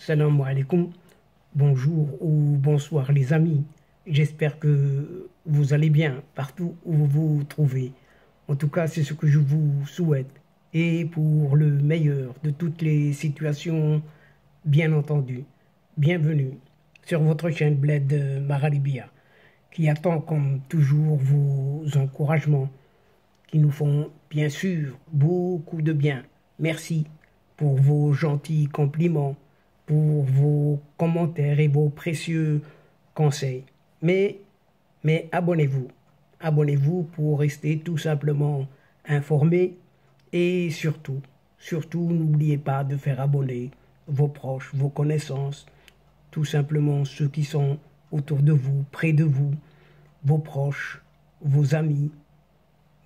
salam alaikum, bonjour ou bonsoir les amis. J'espère que vous allez bien partout où vous vous trouvez. En tout cas, c'est ce que je vous souhaite. Et pour le meilleur de toutes les situations, bien entendu. Bienvenue sur votre chaîne Bled Maralibia, qui attend comme toujours vos encouragements, qui nous font bien sûr beaucoup de bien. Merci pour vos gentils compliments, pour vos commentaires et vos précieux conseils. Mais abonnez-vous. Abonnez-vous pour rester tout simplement informé et surtout, n'oubliez pas de faire abonner vos proches, vos connaissances, tout simplement ceux qui sont autour de vous, près de vous, vos proches, vos amis,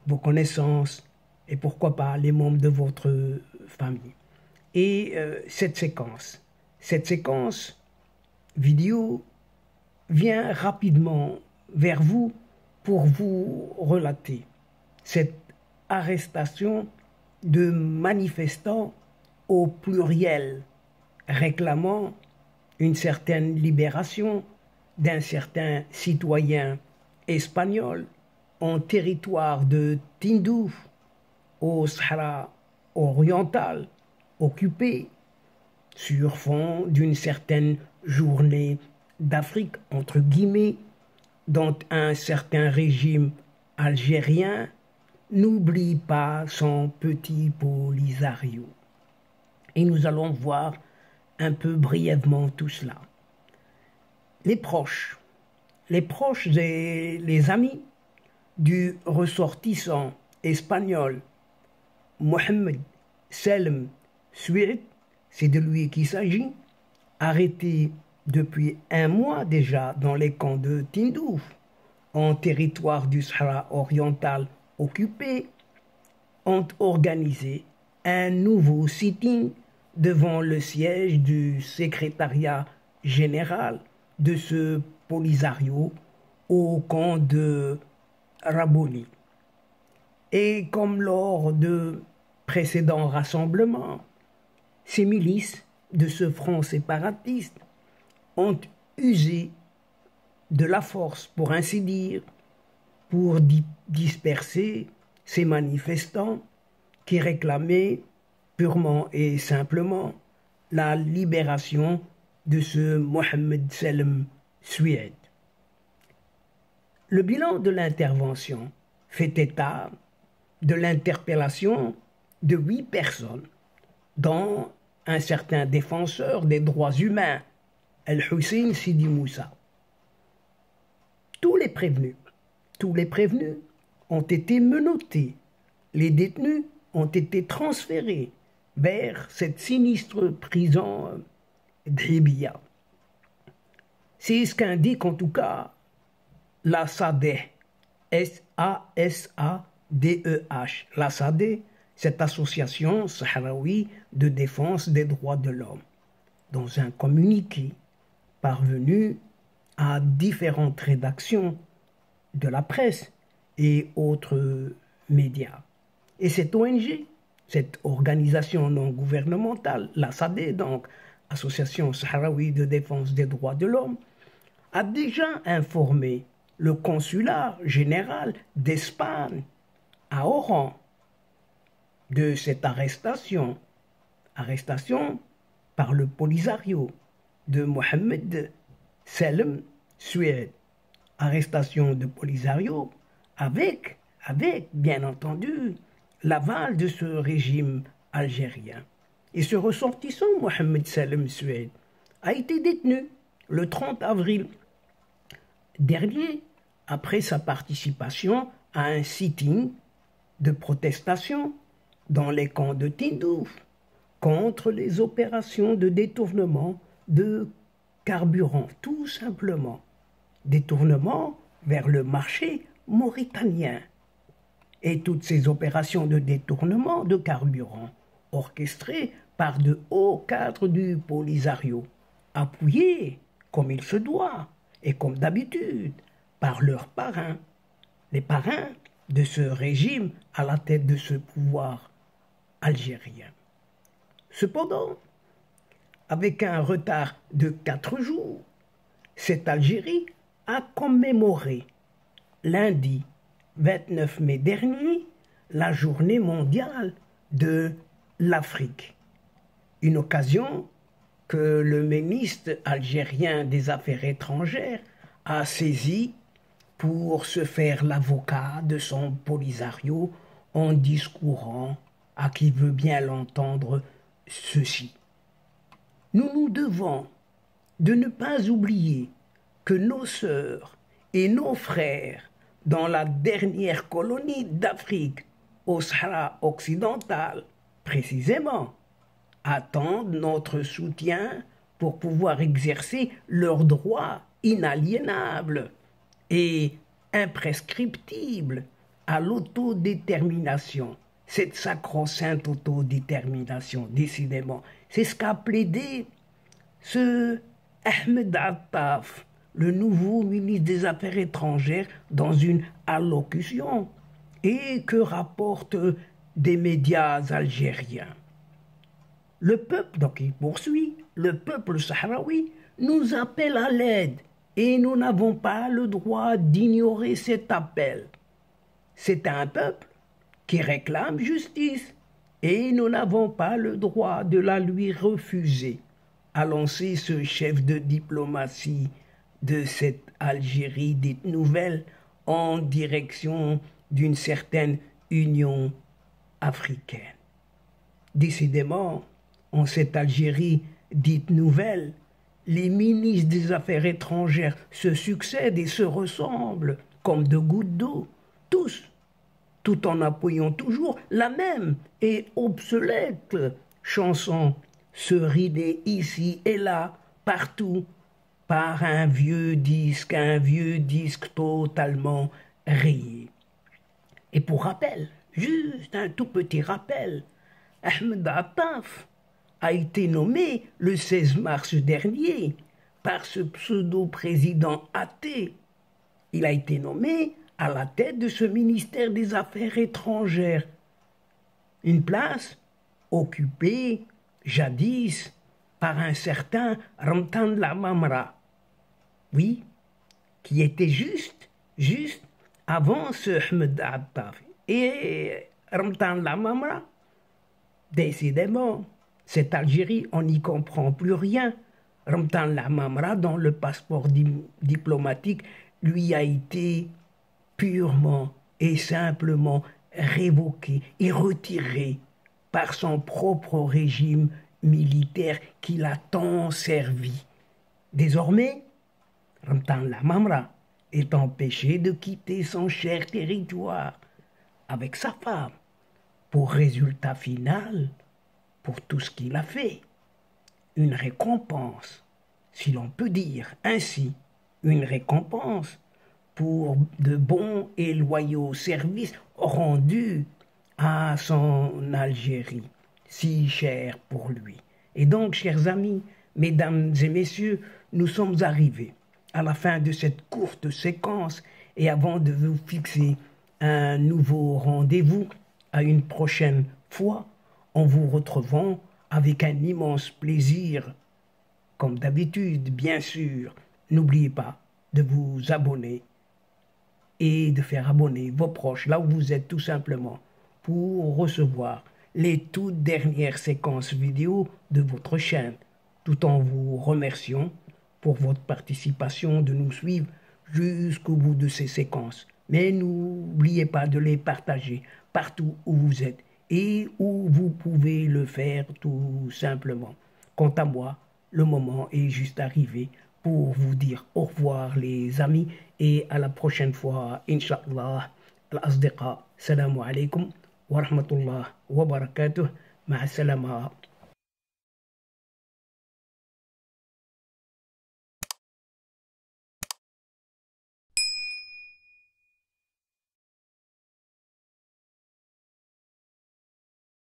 vos connaissances et pourquoi pas les membres de votre famille. Et cette séquence vidéo vient rapidement vers vous pour vous relater cette arrestation de manifestants au pluriel réclamant une certaine libération d'un certain citoyen espagnol en territoire de Tindouf, au Sahara oriental, occupé sur fond d'une certaine journée d'Afrique, entre guillemets, dont un certain régime algérien n'oublie pas son petit Polisario. Et nous allons voir un peu brièvement tout cela. Les proches et les amis du ressortissant espagnol Mohamed Selem Soued, c'est de lui qu'il s'agit, arrêté depuis un mois déjà dans les camps de Tindouf, en territoire du Sahara oriental occupé, ont organisé un nouveau sitting devant le siège du secrétariat général de ce Polisario au camp de Raboni. Et comme lors de précédents rassemblements, ces milices de ce front séparatiste ont usé de la force, pour ainsi dire, pour disperser ces manifestants qui réclamaient purement et simplement la libération de ce Mohamed Selem Soued. Le bilan de l'intervention fait état de l'interpellation de 8 personnes, dont un certain défenseur des droits humains, El-Hussein Sidi Moussa. Tous les prévenus ont été menottés. Les détenus ont été transférés vers cette sinistre prison d'Hibia. C'est ce qu'indique en tout cas la SADEH, S-A-S-A-D-E-H. La SADEH, cette association sahraoui de défense des droits de l'homme, dans un communiqué parvenu à différentes rédactions de la presse et autres médias. Et cette ONG, cette organisation non gouvernementale, la SADEH, donc Association sahraoui de défense des droits de l'homme, a déjà informé le consulat général d'Espagne à Oran de cette arrestation par le Polisario de Mohamed Selem Soued. Arrestation de Polisario avec bien entendu l'aval de ce régime algérien. Et ce ressortissant, Mohamed Selem Soued, a été détenu le 30 avril dernier après sa participation à un sitting de protestation dans les camps de Tindouf contre les opérations de détournement de carburant, tout simplement. Détournement vers le marché mauritanien. Et toutes ces opérations de détournement de carburant orchestrées par de hauts cadres du Polisario, appuyés comme il se doit et comme d'habitude par leurs parrains, les parrains de ce régime à la tête de ce pouvoir algérien. Cependant, avec un retard de 4 jours, cette Algérie a commémoré lundi 29 mai dernier la journée mondiale de l'Afrique. Une occasion que le ministre algérien des Affaires étrangères a saisie pour se faire l'avocat de son Polisario en discourant à qui veut bien l'entendre ceci. Nous nous devons de ne pas oublier que nos sœurs et nos frères dans la dernière colonie d'Afrique, au Sahara occidental précisément, attendent notre soutien pour pouvoir exercer leurs droits inaliénables et imprescriptibles à l'autodétermination. Cette sacro-sainte autodétermination, décidément, c'est ce qu'a plaidé ce Ahmed Attaf, le nouveau ministre des Affaires étrangères, dans une allocution, et que rapportent des médias algériens. Le peuple, donc il poursuit, le peuple sahraoui nous appelle à l'aide et nous n'avons pas le droit d'ignorer cet appel. C'est un peuple qui réclame justice et nous n'avons pas le droit de la lui refuser, a lancé ce chef de diplomatie de cette Algérie dite nouvelle en direction d'une certaine Union africaine. Décidément, en cette Algérie dite nouvelle, les ministres des Affaires étrangères se succèdent et se ressemblent comme deux gouttes d'eau, tous, tout en appuyant toujours la même et obsolète chanson se rider ici et là, partout, par un vieux disque totalement rayé. Et pour rappel, juste un tout petit rappel, Ahmed Attaf a été nommé le 16 mars dernier par ce pseudo-président athée. Il a été nommé à la tête de ce ministère des Affaires étrangères. Une place occupée jadis par un certain Ramtan Lamamra. Oui, qui était juste avant ce Ahmed Attaf. Et Ramtan Lamamra, décidément, cette Algérie, on n'y comprend plus rien. Ramtan Lamamra, dans le passeport diplomatique, lui a été purement et simplement révoqué et retiré par son propre régime militaire qui l'a tant servi. Désormais, Ramtan Lamamra est empêché de quitter son cher territoire avec sa femme, pour résultat final, pour tout ce qu'il a fait, une récompense, si l'on peut dire ainsi, une récompense pour de bons et loyaux services rendus à son Algérie, si chère pour lui. Et donc, chers amis, mesdames et messieurs, nous sommes arrivés à la fin de cette courte séquence et avant de vous fixer un nouveau rendez-vous à une prochaine fois, en vous retrouvant avec un immense plaisir. Comme d'habitude, bien sûr, n'oubliez pas de vous abonner et de faire abonner vos proches là où vous êtes tout simplement pour recevoir les toutes dernières séquences vidéo de votre chaîne, tout en vous remerciant pour votre participation de nous suivre jusqu'au bout de ces séquences. Mais n'oubliez pas de les partager partout où vous êtes et où vous pouvez le faire tout simplement. Quant à moi, le moment est juste arrivé pour vous dire au revoir les amis et à la prochaine fois, Inch'Allah. Al-Asdiqa, salamu alaikum wa rahmatullah wa barakatuh, ma'a salama.